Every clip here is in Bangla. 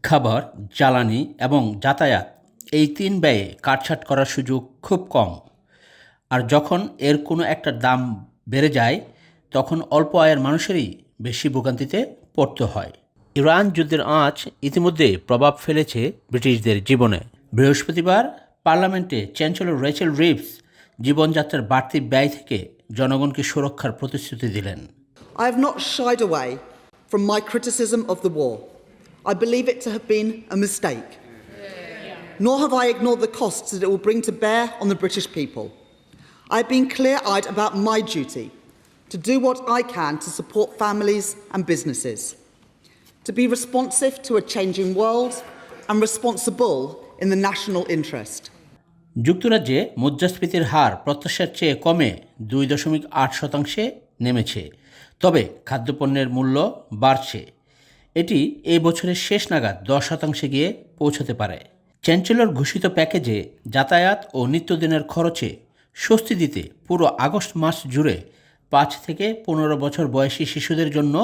খাবার, জ্বালানি এবং যাতায়াত এই তিন ব্যয়ে কাটছাঁট করার সুযোগ খুব কম। আর যখন এর কোনো একটা দাম বেড়ে যায় তখন অল্প আয়ের মানুষেরই বেশি ভোগান্তিতে পড়তে হয়। ইরান যুদ্ধের আঁচ ইতিমধ্যে প্রভাব ফেলেছে ব্রিটিশদের জীবনে। বৃহস্পতিবার পার্লামেন্টে চ্যান্সেলর রেচেল রিভস জীবনযাত্রার বাড়তি ব্যয় থেকে জনগণকে সুরক্ষার প্রতিশ্রুতি দিলেন। I have not shied away from my criticism of the war. I believe it to have been a mistake. Nor have I ignored the costs that it will bring to bear on the British people. I have been clear-eyed about my duty to do what I can to support families and businesses, to be responsive to a changing world and responsible in the national interest. যুক্তরাজ্যে মুদ্রাস্ফীতির হার প্রত্যাশার চেয়ে কমে 2.8% নেমেছে, তবে খাদ্যপণ্যের মূল্য বাড়ছে। এটি এই বছরের শেষ নাগাদ 10% গিয়ে পৌঁছতে পারে। চ্যান্সেলর ঘোষিত প্যাকেজে যাতায়াত ও নিত্যদিনের খরচে স্বস্তি দিতে পুরো আগস্ট মাস জুড়ে 5 থেকে 15 বছর বয়সী শিশুদের জন্য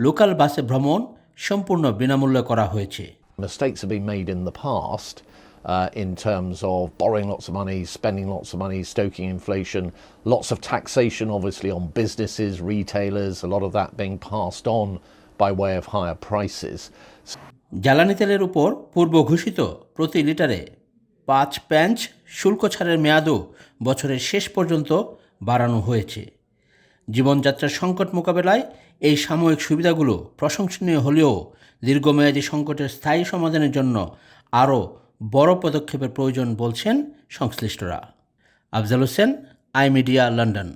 লোকাল বাসে ভ্রমণ সম্পূর্ণ বিনামূল্যে করা হয়েছে। Mistakes have been made in the past in terms of borrowing lots of money, spending lots of money, stoking inflation, lots of taxation obviously on businesses, retailers, a lot of that being passed on by way of higher prices. জ্বালানি তেলের উপর পূর্ব ঘোষিত প্রতি লিটারে 5 পেন্স শুল্ক ছাড়ের মেয়াদও বছরের শেষ পর্যন্ত বাড়ানো হয়েছে। জীবনযাত্রার সংকট মোকাবেলায় এই সাময়িক সুবিধাগুলো প্রশংসনীয় হলেও দীর্ঘমেয়াদী সংকটের স্থায়ী সমাধানের জন্য আরও বড় পদক্ষেপের প্রয়োজন বলছেন সংশ্লিষ্টরা। Afzal Hossain, I media, London.